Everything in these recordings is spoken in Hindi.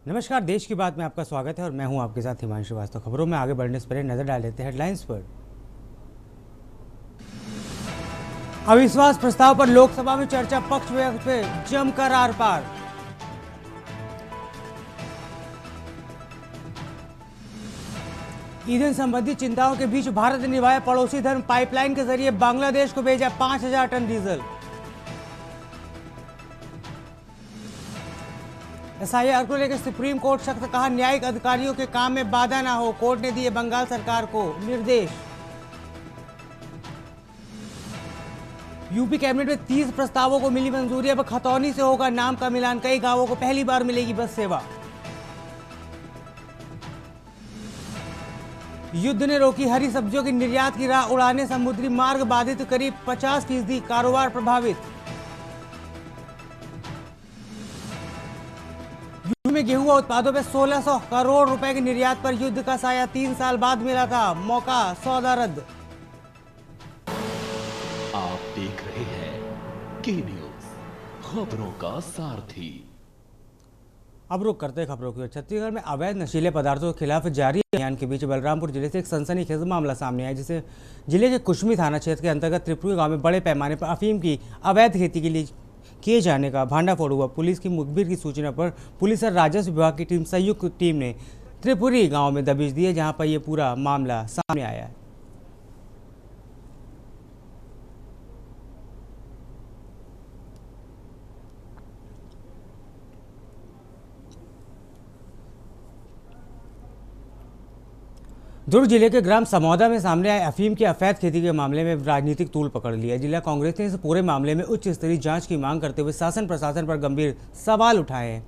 नमस्कार, देश की बात में आपका स्वागत है और मैं हूं आपके साथ हिमांशु श्रीवास्तव। खबरों में आगे बढ़ने से पहले नजर डाल लेते हैं हेडलाइंस पर। अविश्वास प्रस्ताव पर लोकसभा में चर्चा, पक्ष विपक्ष पे जमकर आर पार। ईंधन संबंधी चिंताओं के बीच भारत ने निभाया पड़ोसी धर्म, पाइपलाइन के जरिए बांग्लादेश को भेजा 5,000 टन डीजल। एसआईआर को लेकर सुप्रीम कोर्ट सख्त, कहा न्यायिक अधिकारियों के काम में बाधा ना हो। कोर्ट ने दिए बंगाल सरकार को निर्देश। यूपी कैबिनेट में 30 प्रस्तावों को मिली मंजूरी, अब खतौनी से होगा नाम का मिलान, कई गांवों को पहली बार मिलेगी बस सेवा। युद्ध ने रोकी हरी सब्जियों की निर्यात की राह, उड़ाने समुद्री मार्ग बाधित, करीब 50% कारोबार प्रभावित। यूपी में गेहूं उत्पादों पर 1600 करोड़ रुपए के निर्यात पर युद्ध का साया, 3 साल बाद मिला था मौका, सौदा रद्द। आप देख रहे हैं के न्यूज, खबरों का सारथी। अब रुक करते हैं खबरों की ओर। छत्तीसगढ़ में अवैध नशीले पदार्थों के खिलाफ जारी अभियान के बीच बलरामपुर जिले से एक सनसनीखेज मामला सामने आया, जिसे जिले के कुश्मी थाना क्षेत्र के अंतर्गत त्रिपुरी गांव में बड़े पैमाने पर अफीम की अवैध खेती के लिए किए जाने का भांडाफोड़ हुआ। पुलिस की मुखबिर की सूचना पर पुलिस और राजस्व विभाग की संयुक्त टीम ने त्रिपुरी गाँव में दबिश दी है, जहाँ पर यह पूरा मामला सामने आया है। दुर्ग जिले के ग्राम समौदा में सामने आए अफीम की अवैध खेती के मामले में राजनीतिक तूल पकड़ लिया। जिला कांग्रेस ने इस पूरे मामले में उच्च स्तरीय जांच की मांग करते हुए शासन प्रशासन पर गंभीर सवाल उठाए हैं।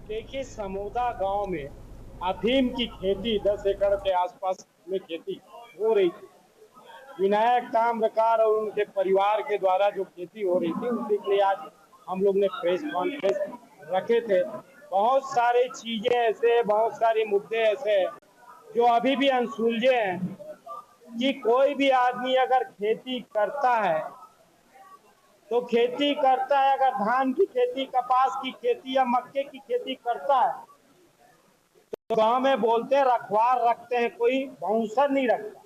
देखिए, समौदा गांव में अफीम की खेती 10 एकड़ के आसपास में खेती हो रही थी। विनायक ताम्रकार और उनके परिवार के द्वारा जो खेती हो रही थी, उसी के लिए आज हम लोग ने प्रेस कॉन्फ्रेंस रखे थे। बहुत सारी चीजें ऐसे, बहुत सारे मुद्दे ऐसे जो अभी भी अनसुलझे हैं कि कोई भी आदमी अगर खेती करता है तो खेती करता है, अगर धान की खेती, कपास की खेती या मक्के की खेती करता है तो गांव में बोलते हैं रखवार रखते हैं, कोई भौंसर नहीं रखता।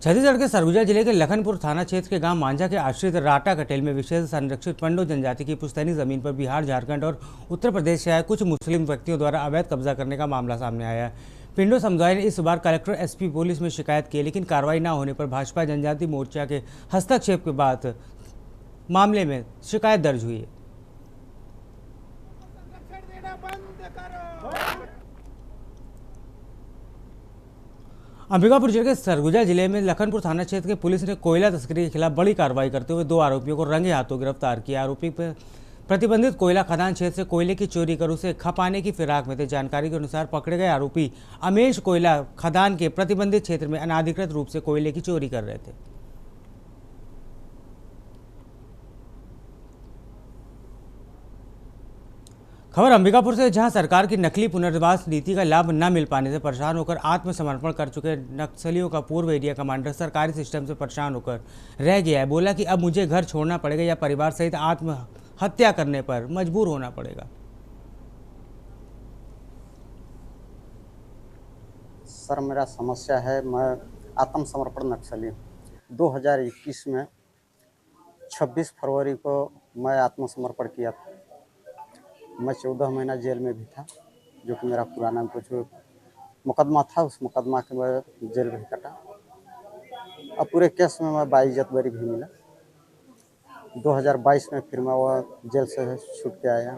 छत्तीसगढ़ के सरगुजा जिले के लखनपुर थाना क्षेत्र के गांव मांझा के आश्रित राटा कटेल में विशेष संरक्षित पंडो जनजाति की पुश्तैनी जमीन पर बिहार, झारखंड और उत्तर प्रदेश से आए कुछ मुस्लिम व्यक्तियों द्वारा अवैध कब्जा करने का मामला सामने आया है। पिंडो समुदाय ने इस बार कलेक्टर, एसपी, पुलिस में शिकायत की, लेकिन कार्रवाई न होने पर भाजपा जनजाति मोर्चा के हस्तक्षेप के बाद मामले में शिकायत दर्ज हुई है। अंबिकापुर जिले के सरगुजा जिले में लखनपुर थाना क्षेत्र के पुलिस ने कोयला तस्करी के खिलाफ बड़ी कार्रवाई करते हुए 2 आरोपियों को रंगे हाथों गिरफ्तार किया। आरोपी पर प्रतिबंधित कोयला खदान क्षेत्र से कोयले की चोरी कर उसे खपाने की फिराक में थे। जानकारी के अनुसार पकड़े गए आरोपी अमेश कोयला खदान के प्रतिबंधित क्षेत्र में अनाधिकृत रूप से कोयले की चोरी कर रहे थे। खबर अंबिकापुर से, जहां सरकार की नकली पुनर्वास नीति का लाभ न मिल पाने से परेशान होकर आत्मसमर्पण कर चुके नक्सलियों का पूर्व एरिया कमांडर सरकारी सिस्टम से परेशान होकर रह गया है। बोला कि अब मुझे घर छोड़ना पड़ेगा या परिवार सहित आत्महत्या करने पर मजबूर होना पड़ेगा। सर, मेरा समस्या है, मैं आत्मसमर्पण नक्सली 2021 में 26 फरवरी को मैं आत्मसमर्पण किया था। मैं 14 महीना जेल में भी था, जो कि मेरा पुराना कुछ मुकदमा था। उस मुकदमा के मैं जेल भी कटा। अब पूरे केस में मैं बाइज्जत बरी भी मिला। 2022 में फिर मैं वो जेल से छूट के आया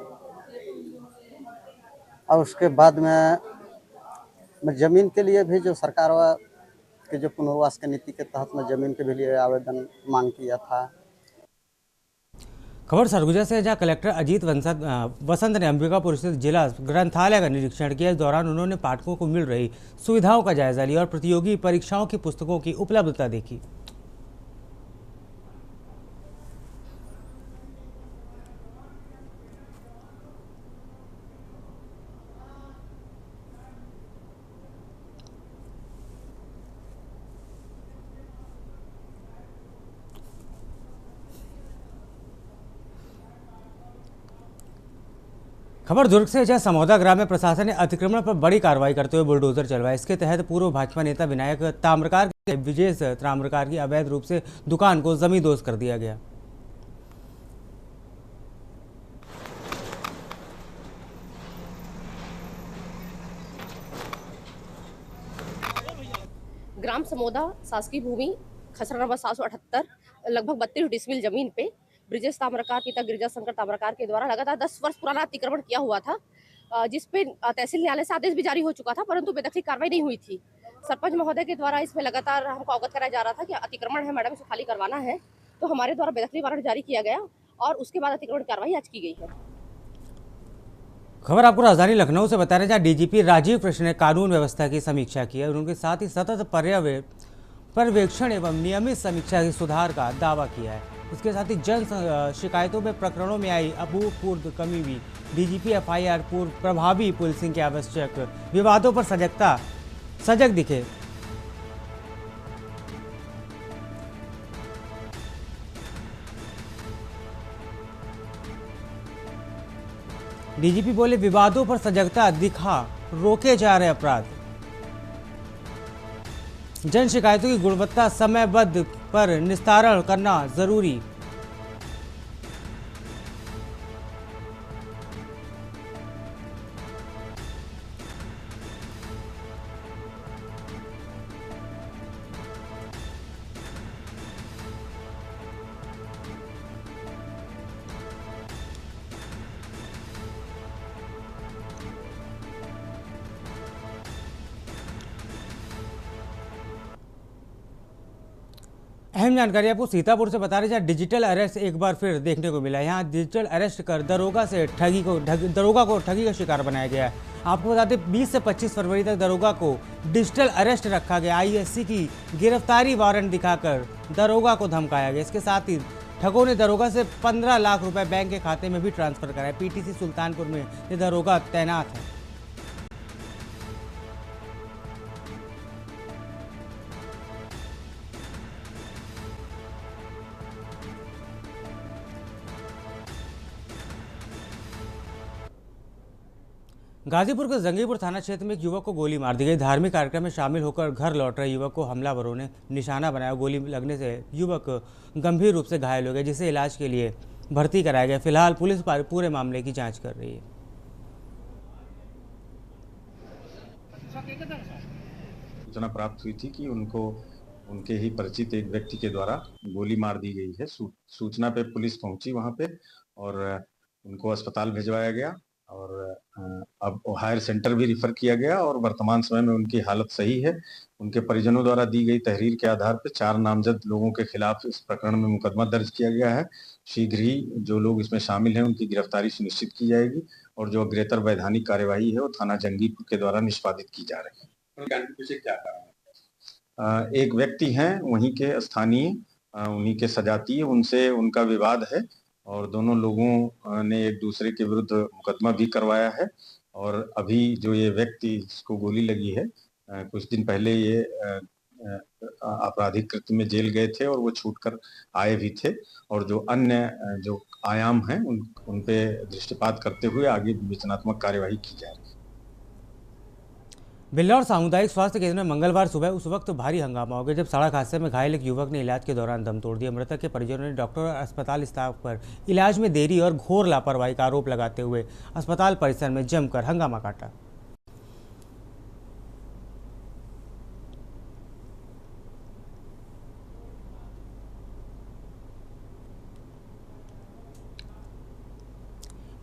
और उसके बाद मैं ज़मीन के लिए भी, जो सरकार के जो पुनर्वास की नीति के तहत मैं ज़मीन के भी लिए आवेदन मांग किया था। खबर सरगुजा से, जहां कलेक्टर अजीत वसंत ने अंबिकापुर स्थित जिला ग्रंथालय का निरीक्षण किया। इस दौरान उन्होंने पाठकों को मिल रही सुविधाओं का जायजा लिया और प्रतियोगी परीक्षाओं की पुस्तकों की उपलब्धता देखी। खबर दुर्ग से, जहां समौदा ग्राम में प्रशासन ने अतिक्रमण पर बड़ी कार्रवाई करते हुए बुलडोजर चलवाया। इसके तहत पूर्व भाजपा नेता विनायक ताम्रकार के विजेश ताम्रकार की अवैध रूप से दुकान को जमींदोज कर दिया गया। ग्राम समोदा शासकीय भूमि खसरा नंबर 778 लगभग 32 डिसमिल जमीन पे ब्रिजेश ताम्रकार पिता गिरिजा शंकर ताम्रकार के द्वारा लगातार 10 वर्ष पुराना अतिक्रमण किया हुआ था, जिस पे तहसील न्यायालय से आदेश भी जारी हो चुका था, परंतु बेदखली कार्रवाई नहीं हुई थी। सरपंच महोदय के द्वारा इसमें लगातार हमको अवगत कराया जा रहा था कि अतिक्रमण है मैडम, इसे खाली करवाना है, तो हमारे द्वारा बेदखली वारंट जारी किया गया और उसके बाद अतिक्रमण कार्रवाई आज की गई है। खबर आपको राजधानी लखनऊ से बता रहे हैं, जहाँ डीजीपी राजीव कृष्ण ने कानून व्यवस्था की समीक्षा की है और उनके साथ ही सतत पर्यवेक्षण एवं नियमित समीक्षा के सुधार का दावा किया है। इसके साथ ही जन शिकायतों में प्रकरणों में आई अभूतपूर्व कमी भी डीजीपी एफआईआर पूर्व प्रभावी पुलिसिंग के आवश्यक विवादों पर सजग दिखे। डीजीपी बोले, विवादों पर सजगता दिखा रोके जा रहे अपराध। जन शिकायतों की गुणवत्ता समयबद्ध पर निस्तारण करना जरूरी। अहम जानकारी आपको सीतापुर से बता रहे हैं, जहाँ डिजिटल अरेस्ट एक बार फिर देखने को मिला। यहाँ डिजिटल अरेस्ट कर दरोगा को ठगी का शिकार बनाया गया है। आपको बता दें, 20 से 25 फरवरी तक दरोगा को डिजिटल अरेस्ट रखा गया। आईएससी की गिरफ्तारी वारंट दिखाकर दरोगा को धमकाया गया। इसके साथ ही ठगों ने दरोगा से 15 लाख रुपए बैंक के खाते में भी ट्रांसफर कराए। पीटीसी सुल्तानपुर में ये दरोगा तैनात है। गाजीपुर के जंगीपुर थाना क्षेत्र में एक युवक को गोली मार दी गई। धार्मिक कार्यक्रम में शामिल होकर घर लौट रहे युवक को हमलावरों ने निशाना बनाया। गोली लगने से युवक गंभीर रूप से घायल हो गया, जिसे इलाज के लिए भर्ती कराया गया। फिलहाल पुलिस पूरे मामले की जांच कर रही है। सूचना प्राप्त हुई थी कि उनके ही परिचित एक व्यक्ति के द्वारा गोली मार दी गई है। सूचना पे पुलिस पहुंची वहां पे और उनको अस्पताल भिजवाया गया और अब हायर सेंटर भी रिफर किया गया और वर्तमान समय में उनकी हालत सही है। उनके परिजनों द्वारा दी गई तहरीर के आधार पर 4 नामजद लोगों के खिलाफ इस प्रकरण में मुकदमा दर्ज किया गया है। शीघ्र ही जो लोग इसमें शामिल हैं उनकी गिरफ्तारी सुनिश्चित की जाएगी और जो अग्रेतर वैधानिक कार्यवाही है वो थाना जंगीपुर के द्वारा निष्पादित की जा रही है। क्या कारण है? एक व्यक्ति हैं वहीं के स्थानीय, उन्हीं के सजातीय, उनसे उनका विवाद है और दोनों लोगों ने एक दूसरे के विरुद्ध मुकदमा भी करवाया है। और अभी जो ये व्यक्ति जिसको गोली लगी है, कुछ दिन पहले ये आपराधिक कृत्य में जेल गए थे और वो छूटकर आए भी थे और जो अन्य जो आयाम हैं उन पे दृष्टिपात करते हुए आगे विवेचनात्मक कार्यवाही की जाएगी। बिल्लौर सामुदायिक स्वास्थ्य केंद्र में मंगलवार सुबह उस वक्त भारी हंगामा हो गया जब सड़क हादसे में घायल एक युवक ने इलाज के दौरान दम तोड़ दिया। मृतक के परिजनों ने डॉक्टर और अस्पताल स्टाफ पर इलाज में देरी और घोर लापरवाही का आरोप लगाते हुए अस्पताल परिसर में जमकर हंगामा काटा।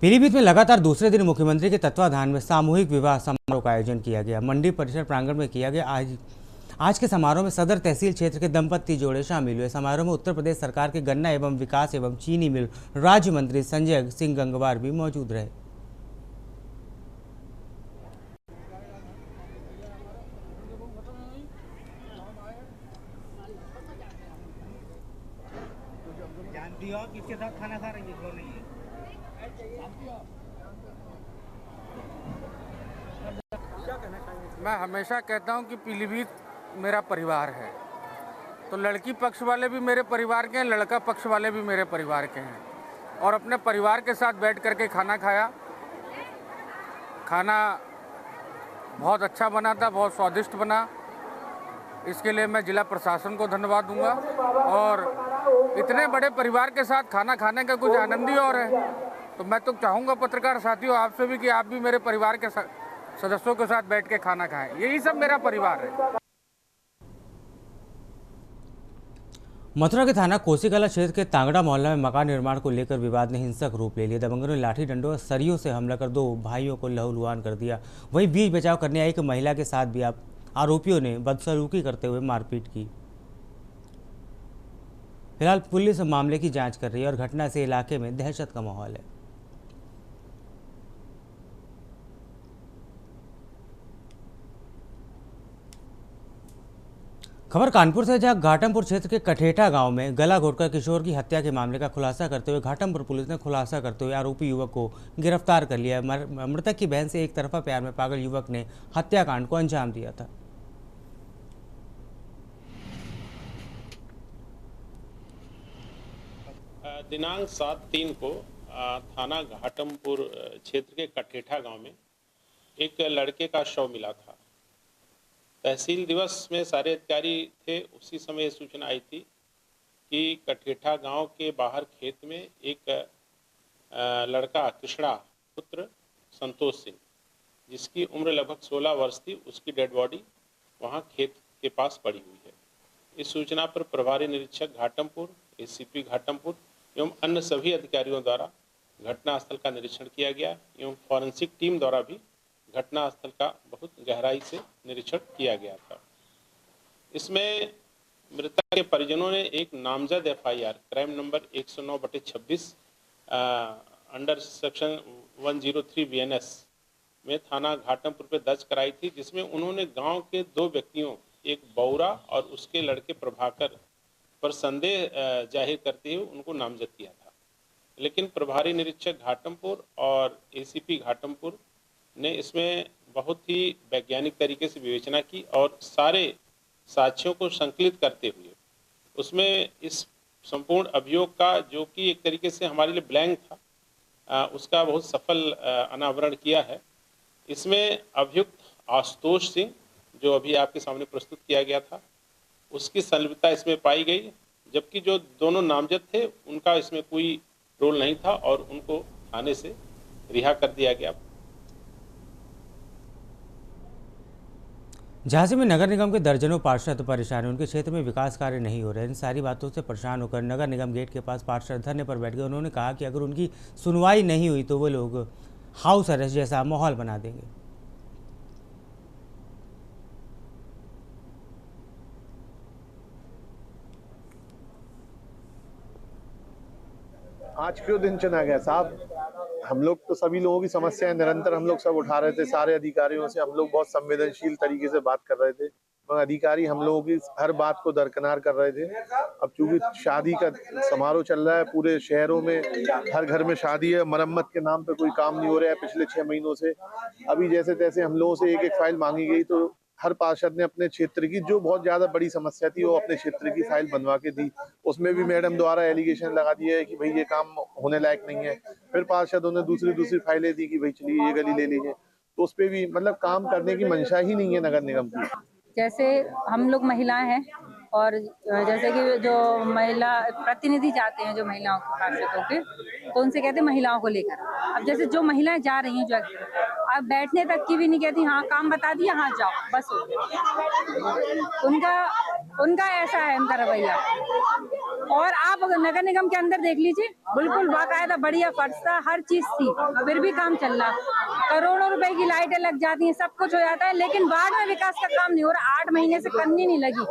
पीलीभीत में लगातार दूसरे दिन मुख्यमंत्री के तत्वाधान में सामूहिक विवाह समारोह का आयोजन किया गया। मंडी परिसर प्रांगण में किया गया। आज के समारोह में सदर तहसील क्षेत्र के दंपत्ति जोड़े शामिल हुए। समारोह में उत्तर प्रदेश सरकार के गन्ना एवं विकास एवं चीनी मिल राज्य मंत्री संजय सिंह गंगवार भी मौजूद रहे। किसके साथ खाना खा रही है? मैं हमेशा कहता हूं कि पीलीभीत मेरा परिवार है, तो लड़की पक्ष वाले भी मेरे परिवार के हैं, लड़का पक्ष वाले भी मेरे परिवार के हैं और अपने परिवार के साथ बैठ करके खाना खाया खाना बहुत अच्छा बना था, बहुत स्वादिष्ट बना। इसके लिए मैं जिला प्रशासन को धन्यवाद दूंगा। और इतने बड़े परिवार के साथ खाना खाने का कुछ आनंद ही और है। तो मैं तो चाहूँगा पत्रकार साथियों आपसे भी कि आप भी मेरे परिवार के सदस्यों के साथ बैठ के खाना खाएं। यही सब मेरा परिवार है। मथुरा के थाना कोसीकला क्षेत्र के तांगड़ा मोहल्ला में मकान निर्माण को लेकर विवाद ने हिंसक रूप ले लिया। दबंगों ने लाठी डंडों और सरियों से हमला कर 2 भाइयों को लहूलुहान कर दिया। वहीं बीच बचाव करने आई एक महिला के साथ भी आरोपियों ने बदसलूकी करते हुए मारपीट की। फिलहाल पुलिस मामले की जांच कर रही है और घटना से इलाके में दहशत का माहौल है। खबर कानपुर से, जहां घाटमपुर क्षेत्र के कठेठा गांव में गला घोटकर किशोर की हत्या के मामले का खुलासा करते हुए घाटमपुर पुलिस ने खुलासा करते हुए आरोपी युवक को गिरफ्तार कर लिया। मृतक की बहन से एक तरफा प्यार में पागल युवक ने हत्याकांड को अंजाम दिया था। दिनांक 7/3 को थाना घाटमपुर क्षेत्र के कठेठा गांव में एक लड़के का शव मिला था। तहसील दिवस में सारे अधिकारी थे। उसी समय सूचना आई थी कि कठेठा गांव के बाहर खेत में एक लड़का कृष्णा पुत्र संतोष सिंह, जिसकी उम्र लगभग 16 वर्ष थी, उसकी डेड बॉडी वहां खेत के पास पड़ी हुई है। इस सूचना पर प्रभारी निरीक्षक घाटमपुर, एसीपी घाटमपुर एवं अन्य सभी अधिकारियों द्वारा घटनास्थल का निरीक्षण किया गया एवं फॉरेंसिक टीम द्वारा भी घटनास्थल का बहुत गहराई से निरीक्षण किया गया था। इसमें मृतक के परिजनों ने एक नामजद FIR crime number 109/26 under section 103 BNS में थाना घाटमपुर पे दर्ज कराई थी, जिसमें उन्होंने गांव के 2 व्यक्तियों, एक बौरा और उसके लड़के प्रभाकर पर संदेह जाहिर करते हुए उनको नामजद किया था। लेकिन प्रभारी निरीक्षक घाटमपुर और एसीपी घाटमपुर ने इसमें बहुत ही वैज्ञानिक तरीके से विवेचना की और सारे साक्ष्यों को संकलित करते हुए उसमें इस संपूर्ण अभियोग का, जो कि एक तरीके से हमारे लिए ब्लैंक था, उसका बहुत सफल अनावरण किया है। इसमें अभियुक्त आशुतोष सिंह, जो अभी आपके सामने प्रस्तुत किया गया था, उसकी संलिप्तता इसमें पाई गई, जबकि जो दोनों नामजद थे उनका इसमें कोई रोल नहीं था और उनको थाने से रिहा कर दिया गया। झांसी में नगर निगम के दर्जनों पार्षद परेशान हैं। उनके क्षेत्र में विकास कार्य नहीं हो रहे। इन सारी बातों से परेशान होकर नगर निगम गेट के पास पार्षद धरने पर बैठ गए। उन्होंने कहा कि अगर उनकी सुनवाई नहीं हुई तो वो लोग हाउस अरेस्ट जैसा माहौल बना देंगे। आज क्यों दिन चुना गया साहब? हम लोग तो सभी लोगों की समस्याएं निरंतर हम लोग सब उठा रहे थे। सारे अधिकारियों से हम लोग बहुत संवेदनशील तरीके से बात कर रहे थे, मगर अधिकारी हम लोगों की हर बात को दरकिनार कर रहे थे। अब चूंकि शादी का समारोह चल रहा है, पूरे शहरों में हर घर में शादी है, मरम्मत के नाम पे कोई काम नहीं हो रहा है पिछले 6 महीनों से। अभी जैसे तैसे हम लोगों से एक फाइल मांगी गई तो हर पार्षद ने अपने क्षेत्र की जो बहुत ज्यादा बड़ी समस्या थी वो अपने क्षेत्र की फाइल बनवा के दी। उसमें भी मैडम द्वारा एलिगेशन लगा दिया है कि भाई ये काम होने लायक नहीं है। फिर पार्षदों ने दूसरी फाइलें दी कि भाई चलिए ये गली ले लीजिए, तो उस पर भी मतलब काम करने की मंशा ही नहीं है नगर निगम की। जैसे हम लोग महिलाएं हैं और जैसे कि जो महिला प्रतिनिधि जाते हैं, जो महिलाओं के पार्षदों के, तो उनसे कहते हैं महिलाओं को लेकर। अब जैसे जो महिलाएं जा रही हैं, जो अब बैठने तक की भी नहीं कहती, हाँ काम बता दिया, हाँ जाओ बस हो गया। उनका ऐसा है उनका रवैया। और आप अगर नगर निगम के अंदर देख लीजिए, बिल्कुल बाकायदा बढ़िया फर्श था, हर चीज थी, फिर भी काम चल रहा। करोड़ों रुपए की लाइटें लग जाती हैं, सब कुछ हो जाता है, लेकिन वार्ड में विकास का काम नहीं हो रहा। 8 महीने से करनी नहीं लगी।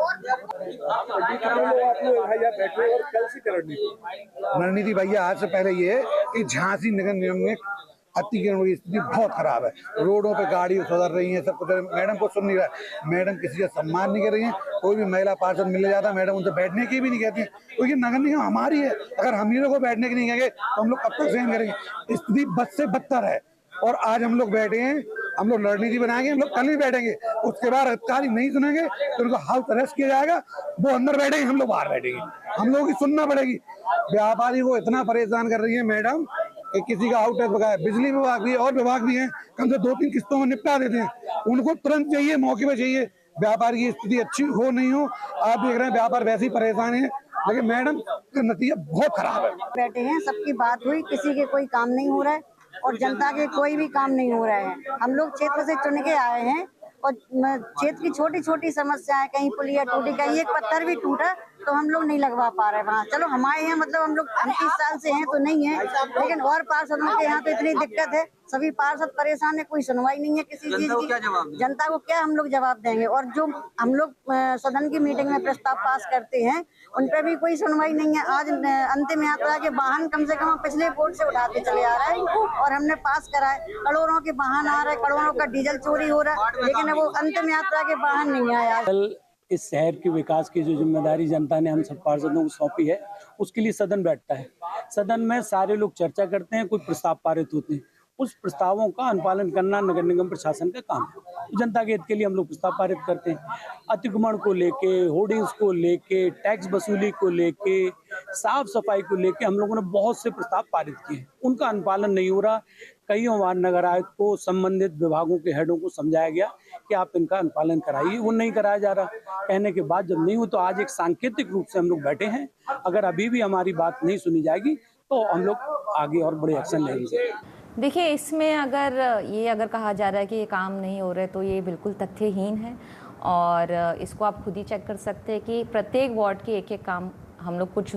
रणनीति भैया आज से पहले ये है कि झांसी नगर निगम में अतिक्रमण की स्थिति बहुत खराब है। रोडों पे गाड़ी सुधर रही है, सब कुछ। मैडम को सुन नहीं रहा है, मैडम किसी का सम्मान नहीं कर रही है। कोई भी महिला पार्षद मिलने जाता है, मैडम उनसे बैठने की भी नहीं कहती है, क्योंकि नगर निगम हमारी है। अगर हम ही लोग को बैठने की नहीं कहेंगे तो हम लोग कब तक सहन करेंगे? स्थिति बद से बदतर है। और आज हम लोग बैठे हैं, हम लोग रणनीति बनाएंगे, हम लोग कल ही बैठेंगे। उसके बाद अधिकारी नहीं सुनेंगे तो उनको हाउस अरेस्ट किया जाएगा। वो अंदर बैठेंगे, हम लोग बाहर बैठेंगे। हम लोगों की सुनना पड़ेगी। व्यापारी को इतना परेशान कर रही है मैडम कि किसी का आउट है बकाया, बिजली विभाग भी है और विभाग भी हैं, कम से 2-3 किस्तों में निपटा देते हैं। उनको तुरंत चाहिए, मौके पे चाहिए। व्यापार की स्थिति अच्छी हो नहीं हो, आप देख रहे हैं व्यापार वैसे ही परेशान है, लेकिन मैडम का नतीजा बहुत खराब है। बैठे हैं, सबकी बात हुई, किसी के कोई काम नहीं हो रहा है और जनता के कोई भी काम नहीं हो रहा है। हम लोग क्षेत्र से चुन के आए हैं और क्षेत्र की छोटी छोटी समस्याएं, कहीं पुलिया टूटी, कहीं एक पत्थर भी टूटा तो हम लोग नहीं लगवा पा रहे वहाँ। चलो हमारे यहाँ मतलब हम लोग 29 साल से हैं तो नहीं है, लेकिन और पार्षदों के यहाँ तो इतनी दिक्कत है, सभी पार्षद परेशान है, कोई सुनवाई नहीं है किसी चीज की। जनता को क्या हम लोग जवाब देंगे? और जो हम लोग सदन की मीटिंग में प्रस्ताव पास करते हैं उन पर भी कोई सुनवाई नहीं है। आज अंतिम यात्रा के वाहन कम से कम पिछले बोर्ड से उठाते चले आ रहे हैं और हमने पास कराए, करोड़ों के वाहन आ रहे, करोड़ों का डीजल चोरी हो रहा है, लेकिन वो अंतिम यात्रा के वाहन नहीं आया। इस शहर के विकास की जो जिम्मेदारी जनता ने हम सब पार्षदों को सौंपी है, उसके लिए सदन बैठता है। सदन में सारे लोग चर्चा करते हैं, कुछ प्रस्ताव पारित होते हैं, उस प्रस्तावों का अनुपालन करना नगर निगम प्रशासन का काम है। जनता के हित के लिए हम लोग प्रस्ताव पारित करते हैं। अतिक्रमण को लेके, होर्डिंग्स को लेके, टैक्स वसूली को लेके, साफ सफाई को लेके हम लोगों ने बहुत से प्रस्ताव पारित किए, उनका अनुपालन नहीं हो रहा। कई बार नगर आयुक्त को, संबंधित विभागों के हेडों को समझाया गया कि आप इनका अनुपालन कराइए, वो नहीं कराया जा रहा। कहने के बाद जब नहीं हो तो आज एक सांकेतिक रूप से हम लोग बैठे हैं। अगर अभी भी हमारी बात नहीं सुनी जाएगी तो हम लोग आगे और बड़े एक्शन लेंगे। देखिए, इसमें अगर कहा जा रहा है कि ये काम नहीं हो रहे तो ये बिल्कुल तथ्यहीन है और इसको आप खुद ही चेक कर सकते हैं कि प्रत्येक वार्ड के एक काम हम लोग कुछ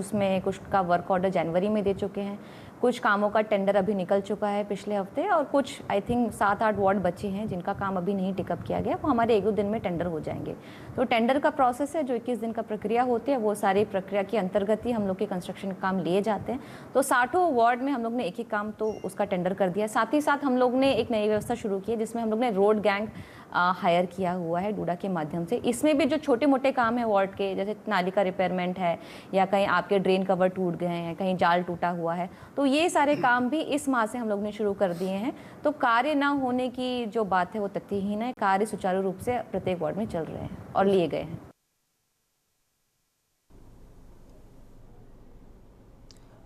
का वर्क ऑर्डर जनवरी में दे चुके हैं, कुछ कामों का टेंडर अभी निकल चुका है पिछले हफ्ते और कुछ आई थिंक 7-8 वार्ड बचे हैं जिनका काम अभी नहीं टिकअप किया गया, वो हमारे 1-2 दिन में टेंडर हो जाएंगे। तो टेंडर का प्रोसेस है जो 21 दिन का प्रक्रिया होती है, वो सारी प्रक्रिया के अंतर्गत ही हम लोग के कंस्ट्रक्शन काम लिए जाते हैं। तो 60 वार्ड में हम लोग ने एक ही काम तो उसका टेंडर कर दिया। साथ ही साथ हम लोग ने एक नई व्यवस्था शुरू की है जिसमें हम लोग ने रोड गैंग हायर किया हुआ है डूडा के माध्यम से। इसमें भी जो छोटे मोटे काम है वार्ड के, जैसे नाली का रिपेयरमेंट है या कहीं आपके ड्रेन कवर टूट गए हैं, कहीं जाल टूटा हुआ है, तो ये सारे काम भी इस माह से हम लोग ने शुरू कर दिए हैं। तो कार्य ना होने की जो बात है वो तथ्यहीन है। कार्य सुचारू रूप से प्रत्येक वार्ड में चल रहे हैं और लिए गए हैं।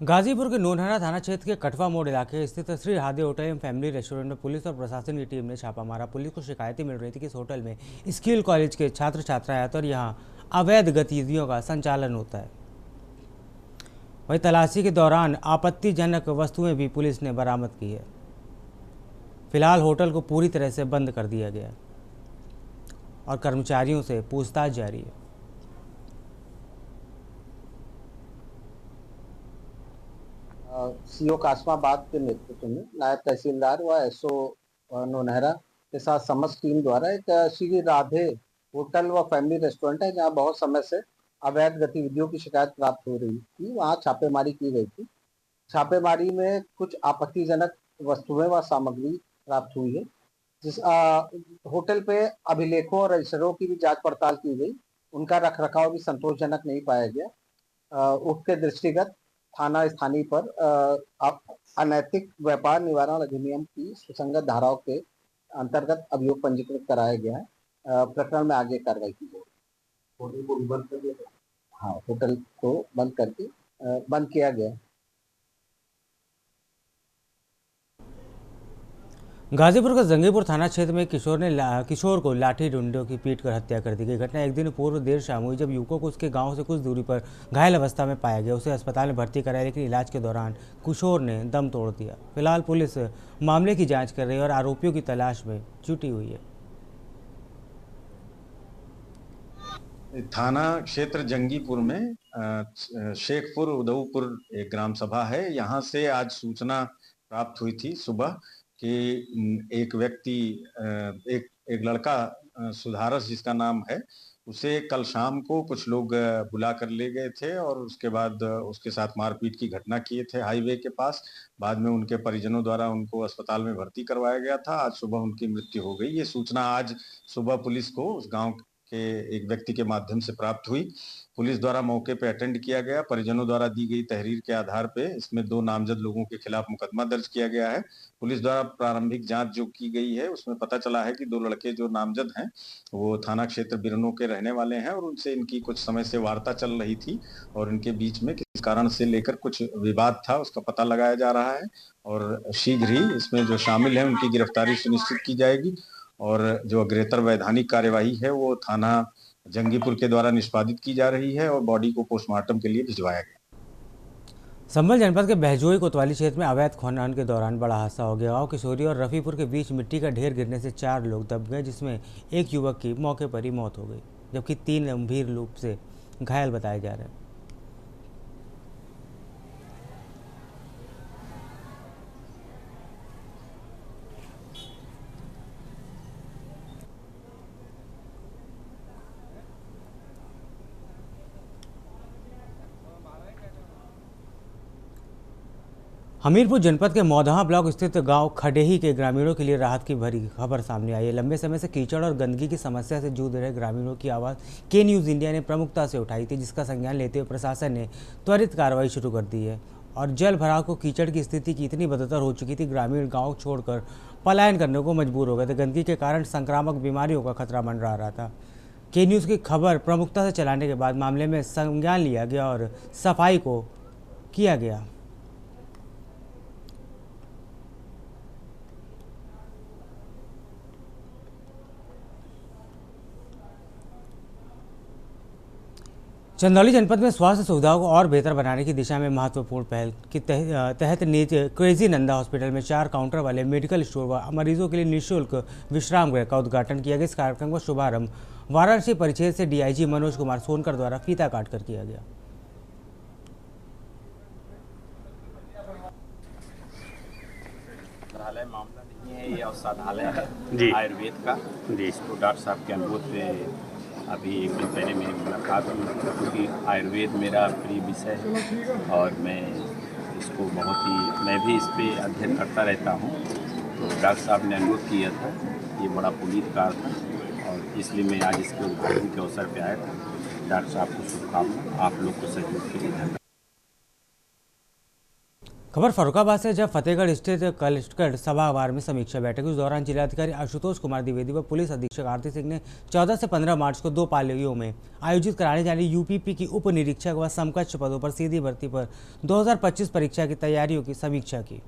गाजीपुर के नोनहरा थाना क्षेत्र के कटवा मोड़ इलाके स्थित श्री हादे होटल एवं फैमिली रेस्टोरेंट में पुलिस और प्रशासन की टीम ने छापा मारा। पुलिस को शिकायतें मिल रही थी कि इस होटल में स्किल कॉलेज के छात्र छात्राएं आते और यहां अवैध गतिविधियों का संचालन होता है। वहीं तलाशी के दौरान आपत्तिजनक वस्तुएं भी पुलिस ने बरामद की है। फिलहाल होटल को पूरी तरह से बंद कर दिया गया है और कर्मचारियों से पूछताछ जारी है। सीओ कासमाबाद के नेतृत्व में नायब तहसीलदार व एसओ नोनहरा के साथ समस्त टीम द्वारा एक श्री राधे होटल व फैमिली रेस्टोरेंट है जहां बहुत समय से अवैध गतिविधियों की शिकायत प्राप्त हो रही थी, वहां छापेमारी की गई थी। छापेमारी में कुछ आपत्तिजनक वस्तुएं व सामग्री प्राप्त हुई है। जिस होटल पे अभिलेखों और रजिस्टरों की भी जांच पड़ताल की गई, उनका रखरखाव भी संतोषजनक नहीं पाया गया। उसके दृष्टिगत थाना स्थानीय पर अनैतिक व्यापार निवारण अधिनियम की सुसंगत धाराओं के अंतर्गत अभियोग पंजीकृत कराया गया है। प्रकरण में आगे कार्रवाई की गई। होटल को बंद कर दिया? हाँ, होटल को बंद करके बंद किया गया। गाजीपुर के जंगीपुर थाना क्षेत्र में किशोर को लाठी डंडों की पीट कर हत्या कर दी गई। घटना एक दिन पूर्व देर शाम हुई जब युवकों को उसके गांव से कुछ दूरी पर घायल अवस्था में पाया गया। उसे अस्पताल में भर्ती कराया, लेकिन इलाज के दौरान किशोर ने दम तोड़ दिया। फिलहाल पुलिस मामले की जांच कर रही है और आरोपियों की तलाश में जुटी हुई है। थाना क्षेत्र जंगीपुर में शेखपुर उदयपुर एक ग्राम सभा है। यहाँ से आज सूचना प्राप्त हुई थी सुबह कि एक व्यक्ति एक लड़का सुधारस जिसका नाम है, उसे कल शाम को कुछ लोग बुला कर ले गए थे और उसके बाद उसके साथ मारपीट की घटना किए थे हाईवे के पास। बाद में उनके परिजनों द्वारा उनको अस्पताल में भर्ती करवाया गया था। आज सुबह उनकी मृत्यु हो गई। ये सूचना आज सुबह पुलिस को उस गांव के एक व्यक्ति के माध्यम से प्राप्त हुई। पुलिस द्वारा मौके पे अटेंड किया गया। परिजनों द्वारा दी गई तहरीर के आधार पे इसमें 2 नामजद लोगों के खिलाफ मुकदमा दर्ज किया गया है। पुलिस द्वारा प्रारंभिक जांच जो की गई है उसमें पता चला है कि 2 लड़के जो नामजद हैं वो थाना क्षेत्र बिरनों के रहने वाले हैं और उनसे इनकी कुछ समय से वार्ता चल रही थी और इनके बीच में किस कारण से लेकर कुछ विवाद था उसका पता लगाया जा रहा है और शीघ्र ही इसमें जो शामिल है उनकी गिरफ्तारी सुनिश्चित की जाएगी और जो अग्रेतर वैधानिक कार्यवाही है वो थाना जंगीपुर के द्वारा निष्पादित की जा रही है और बॉडी को पोस्टमार्टम के लिए भिजवाया गया। संभल जनपद के बहजोई कोतवाली क्षेत्र में अवैध खनन के दौरान बड़ा हादसा हो गया। गांव किशोरी और रफीपुर के बीच मिट्टी का ढेर गिरने से 4 लोग दब गए, जिसमें एक युवक की मौके पर ही मौत हो गई, जबकि 3 गंभीर रूप से घायल बताए जा रहे हैं। हमीरपुर जनपद के मौदहा ब्लॉक स्थित गांव खडेही के ग्रामीणों के लिए राहत की भरी खबर सामने आई है। लंबे समय से कीचड़ और गंदगी की समस्या से जूझ रहे ग्रामीणों की आवाज़ के न्यूज़ इंडिया ने प्रमुखता से उठाई थी, जिसका संज्ञान लेते हुए प्रशासन ने त्वरित कार्रवाई शुरू कर दी है और जल भराव को कीचड़ की स्थिति की इतनी बदतर हो चुकी थी, ग्रामीण गाँव छोड़कर पलायन करने को मजबूर हो गए थे। गंदगी के कारण संक्रामक बीमारियों का खतरा मंडरा रहा था। के न्यूज़ की खबर प्रमुखता से चलाने के बाद मामले में संज्ञान लिया गया और सफाई को किया गया। चंदौली जनपद में स्वास्थ्य सुविधाओं को और बेहतर बनाने की दिशा में महत्वपूर्ण पहल के तहत नीच क्रेजी नंदा हॉस्पिटल में 4 काउंटर वाले मेडिकल स्टोर व मरीजों के लिए निःशुल्क विश्राम गृह का उद्घाटन किया गया। इस कार्यक्रम का शुभारंभ वाराणसी परिक्षेत्र से डीआईजी मनोज कुमार सोनकर द्वारा फीता काटकर किया गया। मामला नहीं है, ये औषधालय है आयुर्वेद का, जिसको डॉक्टर साहब के अनुरोध पे अभी 1 दिन पहले मेरी मुलाकात हुई, क्योंकि आयुर्वेद मेरा प्रिय विषय है और मैं इसको मैं भी इस पर अध्ययन करता रहता हूँ। तो डॉक्टर साहब ने अनुरोध किया था, ये बड़ा पुनीत कार्य था और इसलिए मैं आज इसके उद्घाटन के अवसर पर आया था। डॉक्टर साहब को शुभकामना, आप लोग को सहयोग के लिए धन्यवाद। खबर फर्रुखाबाद से, जब फतेहगढ़ स्थित कलेक्टर सभागार में समीक्षा बैठक, उस दौरान जिलाधिकारी आशुतोष कुमार द्विवेदी व पुलिस अधीक्षक आरती सिंह ने 14 से 15 मार्च को 2 पालियों में आयोजित कराने जाने यूपीपी की उप निरीक्षक व समकक्ष पदों पर सीधी भर्ती पर 2025 परीक्षा की तैयारियों की समीक्षा की।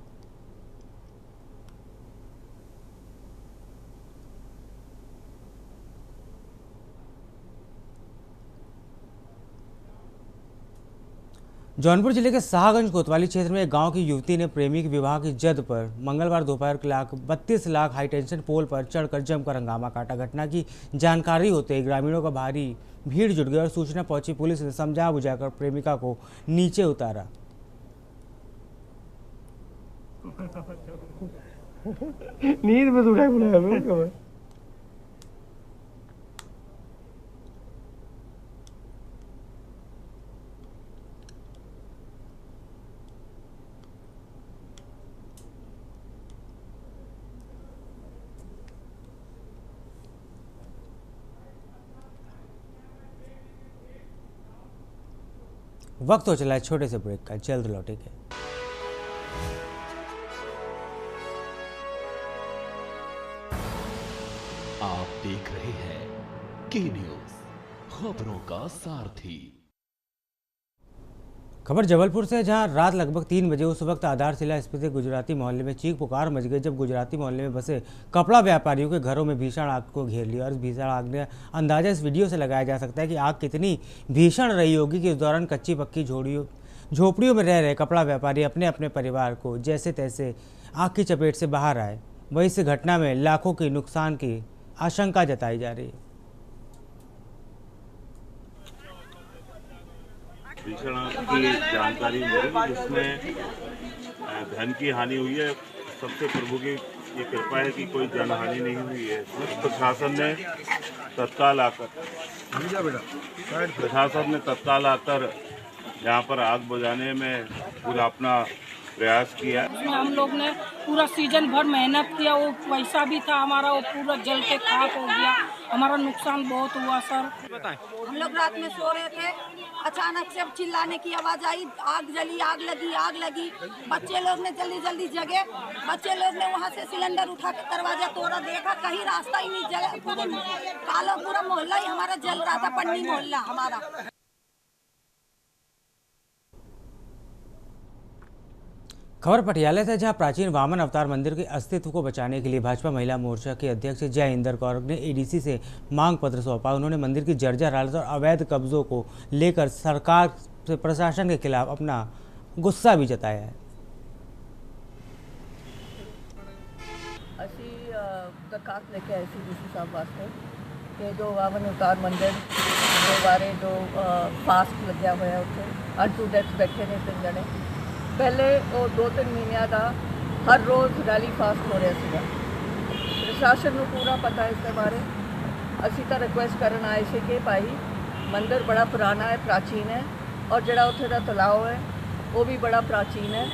जौनपुर जिले के शाहगंज कोतवाली क्षेत्र में एक गांव की युवती ने प्रेमी के विवाह की जद पर मंगलवार दोपहर 32 लाख हाईटेंशन पोल पर चढ़कर जमकर हंगामा काटा। घटना की जानकारी होते ही ग्रामीणों का भारी भीड़ जुट गई और सूचना पहुंची पुलिस ने समझा बुझाकर प्रेमिका को नीचे उतारा। नींद में उठाए बुलाया वक्त हो चला है छोटे से ब्रेक का, जल्द लौटेंगे। आप देख रहे हैं के न्यूज़, खबरों का सारथी। खबर जबलपुर से, जहां रात लगभग 3 बजे उस वक्त आधारशिला स्थित गुजराती मोहल्ले में चीख पुकार मच गई, जब गुजराती मोहल्ले में बसे कपड़ा व्यापारियों के घरों में भीषण आग को घेर लिया। और इस भीषण आग ने अंदाजा इस वीडियो से लगाया जा सकता है कि आग कितनी भीषण रही होगी कि इस दौरान कच्ची पक्की झोपड़ियों में रह रहे कपड़ा व्यापारी अपने अपने परिवार को जैसे तैसे आग की चपेट से बाहर आए। वहीं इस घटना में लाखों के नुकसान की आशंका जताई जा रही है। भीषण आग की जानकारी मिली, जिसमें धन की हानि हुई है। सबसे प्रभु की ये कृपा है कि कोई जनहानि नहीं हुई है। प्रशासन ने तत्काल आकर यहाँ पर आग बुझाने में पूरा अपना प्रयास किया। उसमें हम लोग ने पूरा सीजन भर मेहनत किया, वो पैसा भी था हमारा, वो पूरा जल के खाक हो गया। हमारा नुकसान बहुत हुआ सर। बताएं। हम लोग रात में सो रहे थे, अचानक से चिल्लाने की आवाज आई, आग जली, आग लगी, आग लगी। बच्चे लोग ने जल्दी जल्दी जगे, बच्चे लोग ने वहाँ से सिलेंडर उठा के दरवाजा तोड़ा, देखा कहीं रास्ता ही नहीं जला, पूरा मोहल्ला ही हमारा जल रहा था, पन्नी मोहल्ला हमारा। खबर पटियाला से, जहां प्राचीन वामन अवतार मंदिर के अस्तित्व को बचाने के लिए भाजपा महिला मोर्चा के अध्यक्ष जय इंदर कौर ने एडीसी से मांग पत्र सौंपा। उन्होंने मंदिर की जर्जर हालत और अवैध कब्जों को लेकर सरकार से प्रशासन के खिलाफ अपना गुस्सा भी जताया है। ਅਸੀਂ ਦਰਖਾਸਤ ਲੈ ਕੇ ਆਏ ਸੀ ਡੀਸੀ ਸਾਹਿਬ ਵਾਸਤੇ ਕਿ ਜੋ ਵਾਮਨ ਅਵਤਾਰ ਮੰਦਿਰ ਦੇ ਬਾਰੇ ਜੋ ਫਾਸਟ ਲੱਗਿਆ ਹੋਇਆ ਉੱਥੇ ਅਨਟੂ ਡੈਥ ਬੈਠੇ ਨੇ 3 ਜਣੇ। ਪਹਿਲੇ ਉਹ 2-3 ਮਹੀਨਿਆਂ ਦਾ ਹਰ ਰੋਜ਼ ਰੈਲੀ ਫਾਸਟ ਹੋ ਰਿਹਾ ਸੀਗਾ। ਪ੍ਰਸ਼ਾਸਨ ਨੂੰ ਪੂਰਾ ਪਤਾ ਇਸ ਦੇ ਬਾਰੇ। ਅਸੀਂ ਤਾਂ ਰਿਕੁਐਸਟ ਕਰਨ ਆਏ ਸੀ ਕਿ ਭਾਈ ਮੰਦਿਰ ਬੜਾ ਪੁਰਾਣਾ ਹੈ, ਪ੍ਰਾਚੀਨ ਹੈ, ਔਰ ਜਿਹੜਾ ਉੱਥੇ ਦਾ ਤਲਾਅ ਹੈ ਉਹ ਵੀ ਬੜਾ ਪ੍ਰਾਚੀਨ ਹੈ।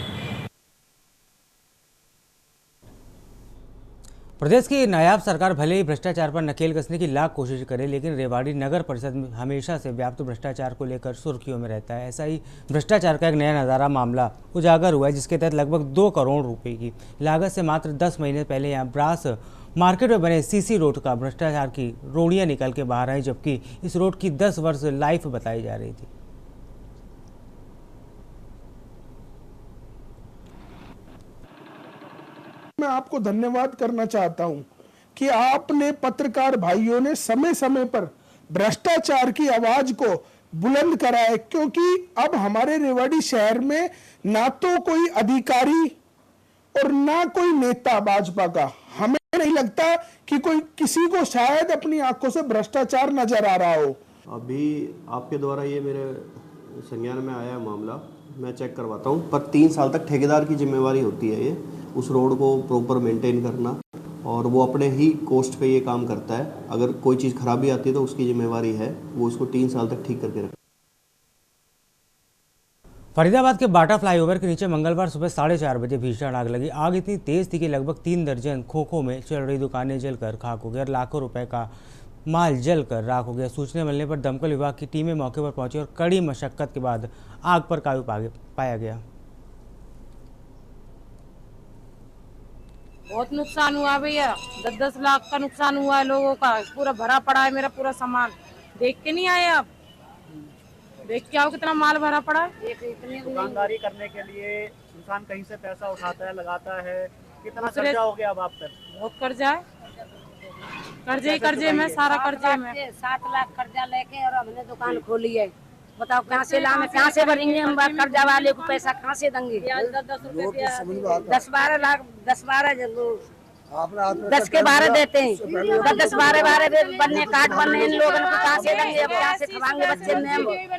प्रदेश की नायाब सरकार भले ही भ्रष्टाचार पर नकेल कसने की लाख कोशिश करे, लेकिन रेवाड़ी नगर परिषद में हमेशा से व्याप्त भ्रष्टाचार को लेकर सुर्खियों में रहता है। ऐसा ही भ्रष्टाचार का एक नया नज़ारा मामला उजागर हुआ है, जिसके तहत लगभग 2 करोड़ रुपए की लागत से मात्र 10 महीने पहले यहाँ ब्रास मार्केट में बने सीसी रोड का भ्रष्टाचार की रोड़ियाँ निकल के बाहर आई, जबकि इस रोड की 10 वर्ष लाइफ बताई जा रही थी। मैं आपको धन्यवाद करना चाहता हूं कि आपने पत्रकार भाइयों ने समय समय पर भ्रष्टाचार की आवाज को बुलंद करा है, क्योंकि अब हमारे रेवाड़ी शहर में ना तो कोई अधिकारी और ना कोई नेता भाजपा का, हमें नहीं लगता कि कोई किसी को शायद अपनी आंखों से भ्रष्टाचार नजर आ रहा हो। अभी आपके द्वारा ये मेरे संज्ञान में आया मामला, मैं चेक करवाता हूँ, पर 3 साल तक ठेकेदार की जिम्मेवारी होती है ये उस रोड को प्रॉपर मेंटेन करना, और वो अपने ही कॉस्ट पे ये काम करता है। अगर कोई चीज़ खराबी आती है तो उसकी जिम्मेवारी है, वो उसको 3 साल तक ठीक करके रखे। फरीदाबाद के बाटा फ्लाईओवर के नीचे मंगलवार सुबह 4:30 बजे भीषण आग लगी। आग इतनी तेज थी कि लगभग 3 दर्जन खोखों में चल रही दुकानें जलकर खाक हो गई और लाखों रुपए का माल जलकर राख हो गया। सूचना मिलने पर दमकल विभाग की टीमें मौके पर पहुंची और कड़ी मशक्कत के बाद आग पर काबू पाया गया। बहुत नुकसान हुआ भैया, 10-10 लाख का नुकसान हुआ है लोगों का। पूरा भरा पड़ा है मेरा पूरा सामान। देख के नहीं आए आप? देख के आओ कितना माल भरा पड़ा है। दुकानदारी करने के लिए इंसान कहीं से पैसा उठाता है, लगाता है। कितना कर्जा हो गया अब आप पर? बहुत कर्जा है, कर्जे में सारा कर्जे में 7 लाख कर्जा लेके और हमने दुकान खोली है। बताओ कहाँ से लाएं, कहाँ से भरेंगे हम? कर्जा वाले को पैसा कहाँ से देंगे? 10-12 लाख 10 के 12 देते हैं, 10-12 बनने काट बनने इन लोगों को कहाँ से देंगे? अब कहाँ से खवाएंगे बच्चे ने?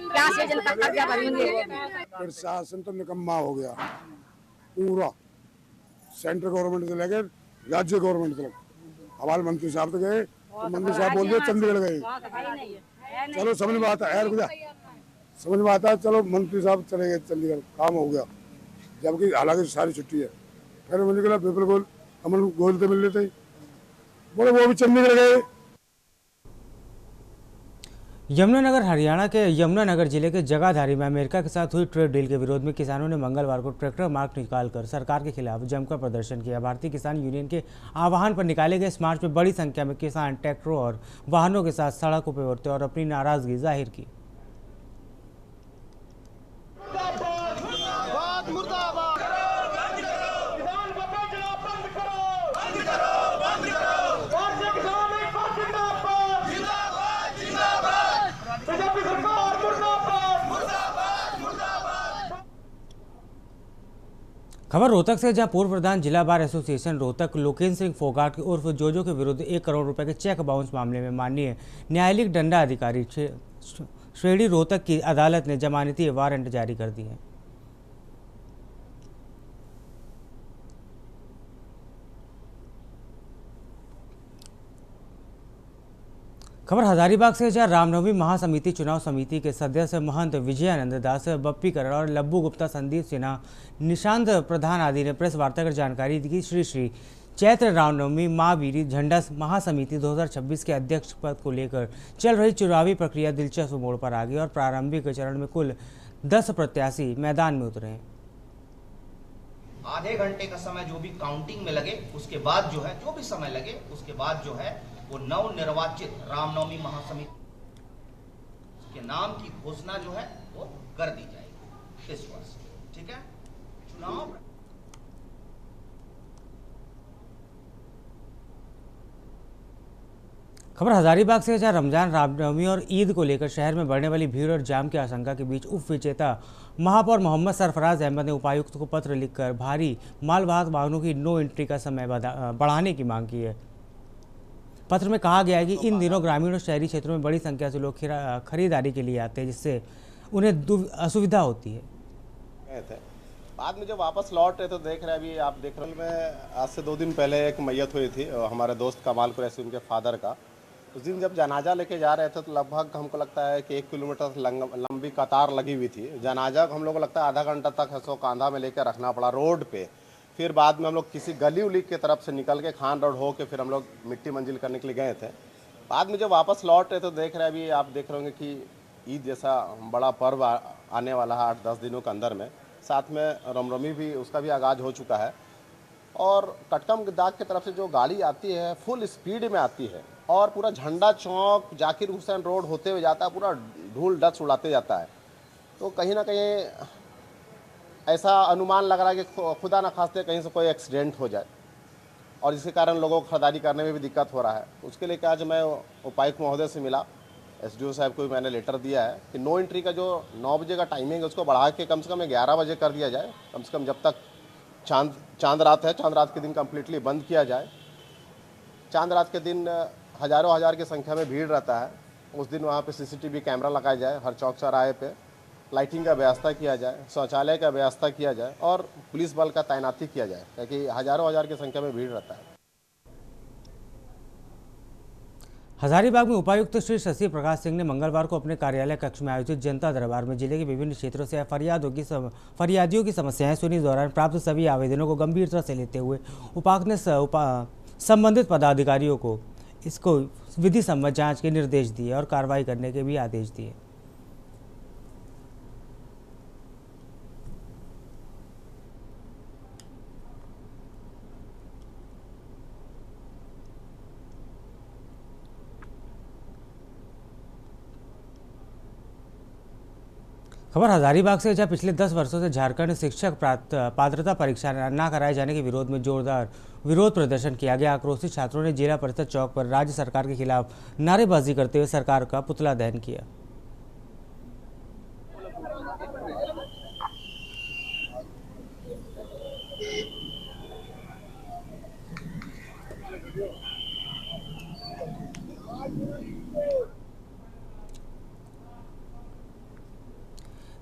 कहाँ से जिनका कर्जा भरेंगे? प्रशासन तो निकम्मा हो गया पूरा, सेंट्रल गवर्नमेंट से लेकर राज्य गवर्नमेंट तक। हमारे मंत्री साहब तो गए, तो मंत्री साहब बोल दिए चंडीगढ़ गए। चलो समझ में आता है, समझ में आता है, चलो मंत्री साहब चले गए चंडीगढ़, काम हो गया, जबकि हालांकि सारी छुट्टी है। फिर मुझे कहा विपुल गोयल, कमल गोयल तो मिल लेते, बोले वो भी चंडीगढ़ गए। यमुनानगर हरियाणा के यमुनानगर जिले के जगाधरी में अमेरिका के साथ हुई ट्रेड डील के विरोध में किसानों ने मंगलवार को ट्रैक्टर मार्च निकालकर सरकार के खिलाफ जमकर प्रदर्शन किया। भारतीय किसान यूनियन के आह्वान पर निकाले गए इस मार्च में बड़ी संख्या में किसान ट्रैक्टरों और वाहनों के साथ सड़कों पर उतरे और अपनी नाराजगी जाहिर की। खबर रोहतक से, जहां पूर्व प्रधान जिला बार एसोसिएशन रोहतक लोकेंद्र सिंह फोगाट के उर्फ जोजो के विरुद्ध 1 करोड़ रुपए के चेक बाउंस मामले में माननीय न्यायालयिक दंडाधिकारी श्रेणी रोहतक की अदालत ने जमानती वारंट जारी कर दी है। खबर हजारीबाग से, जहां रामनवमी महासमिति चुनाव समिति के सदस्य महंत विजयानंद दास, बप्पी करण और लब्बू गुप्ता, संदीप सिन्हा, निशांत प्रधान आदि ने प्रेस वार्ता कर जानकारी दी कि श्री चैत्र रामनवमी मां वीरी झंडा महासमिति 2026 के अध्यक्ष पद को लेकर चल रही चुनावी प्रक्रिया दिलचस्प मोड़ पर आ गई और प्रारंभिक चरण में कुल 10 प्रत्याशी मैदान में उतरे हैं। आधे घंटे का समय जो भी काउंटिंग में लगे, उसके बाद जो है जो भी समय लगे, उसके बाद जो है वो नवनिर्वाचित रामनवमी महासमिति के नाम की घोषणा जो है वो कर दी जाएगी इस वर्ष। ठीक है, चुनाव खबर हजारीबाग से, जहां रमजान, रामनवमी और ईद को लेकर शहर में बढ़ने वाली भीड़ और जाम की आशंका के बीच उप विजेता महापौर मोहम्मद सरफराज अहमद ने उपायुक्त को पत्र लिखकर भारी मालवाहक वाहनों की नो एंट्री का समय बढ़ाने की मांग की है। पत्र में कहा गया है कि इन दिनों ग्रामीण और शहरी क्षेत्रों में बड़ी संख्या से लोग खरीदारी के लिए आते हैं, जिससे उन्हें असुविधा होती है। बाद में जब वापस लौट रहे तो देख रहे, अभी आप देख रहे हैं, मैं आज से 2 दिन पहले एक मैयत हुई थी हमारे दोस्त कमाल कुरैशी, उनके फादर का। उस दिन जब जनाजा लेके जा रहे थे तो लगभग हमको लगता है कि 1 किलोमीटर लंबी कतार लगी हुई थी। जनाजा को हम लोग को लगता है आधा घंटा तक इसको कांधा में लेकर रखना पड़ा रोड पे। फिर बाद में हम लोग किसी गली उली की तरफ से निकल के खान रोड हो के फिर हम लोग मिट्टी मंजिल करने के लिए गए थे। बाद में जब वापस लौट रहे तो देख रहे, अभी आप देख रहे होंगे कि ईद जैसा बड़ा पर्व आने वाला है 8-10 दिनों के अंदर में। साथ में रामनवमी भी, उसका भी आगाज़ हो चुका है। और कटकम दाग की तरफ से जो गाड़ी आती है फुल स्पीड में आती है और पूरा झंडा चौक, जाकिर हुसैन रोड होते हुए जाता है, पूरा धूल डस्ट उड़ाते जाता है। तो कहीं ना कहीं ऐसा अनुमान लग रहा है कि खुदा न खास्ते कहीं से कोई एक्सीडेंट हो जाए और जिसके कारण लोगों को खरीदारी करने में भी दिक्कत हो रहा है। उसके लिए आज मैं उपायुक्त महोदय से मिला, SDO साहब को भी मैंने लेटर दिया है कि नो एंट्री का जो 9 बजे का टाइमिंग है उसको बढ़ा के कम से कम 11 बजे कर दिया जाए। कम से कम जब तक चांद रात है, चांद रात के दिन कम्प्लीटली बंद किया जाए। चांद रात के दिन हज़ारों हज़ार की संख्या में भीड़ रहता है, उस दिन वहाँ पे CCTV कैमरा लगाया जाए, हर चौक चौराहे पे लाइटिंग का व्यवस्था किया जाए, शौचालय का व्यवस्था किया जाए और पुलिस बल का तैनाती किया जाए, क्योंकि हज़ारों हज़ार की संख्या में भीड़ रहता है। हजारीबाग में उपायुक्त श्री शशि प्रकाश सिंह ने मंगलवार को अपने कार्यालय कक्ष में आयोजित जनता दरबार में जिले के विभिन्न क्षेत्रों से फरियादियों की समस्याएं सुनी। इस दौरान प्राप्त सभी आवेदनों को गंभीरता से लेते हुए उपायुक्त ने संबंधित पदाधिकारियों को इसको विधि सम्मत जांच के निर्देश दिए और कार्रवाई करने के भी आदेश दिए। खबर हजारीबाग से, जहां पिछले 10 वर्षों से झारखंड शिक्षक पात्रता परीक्षा न कराए जाने के विरोध में जोरदार विरोध प्रदर्शन किया गया। आक्रोशित छात्रों ने जिला परिषद चौक पर राज्य सरकार के खिलाफ नारेबाजी करते हुए सरकार का पुतला दहन किया।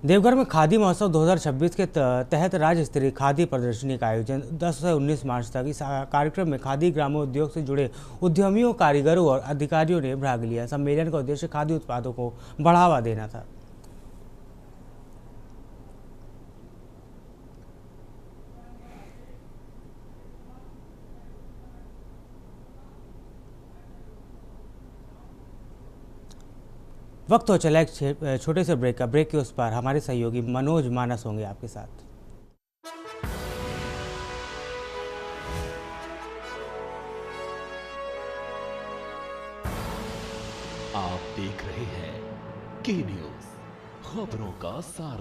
देवघर में खादी महोत्सव 2026 के तहत राज्य स्तरीय खादी प्रदर्शनी का आयोजन 10 से 19 मार्च तक। इस कार्यक्रम में खादी ग्रामोद्योग से जुड़े उद्यमियों, कारीगरों और अधिकारियों ने भाग लिया। सम्मेलन का उद्देश्य खादी उत्पादों को बढ़ावा देना था। वक्त हो चला एक छोटे से ब्रेक का। ब्रेक के उस पार हमारे सहयोगी मनोज मानस होंगे आपके साथ। आप देख रहे हैं के न्यूज़, खबरों का सारथी।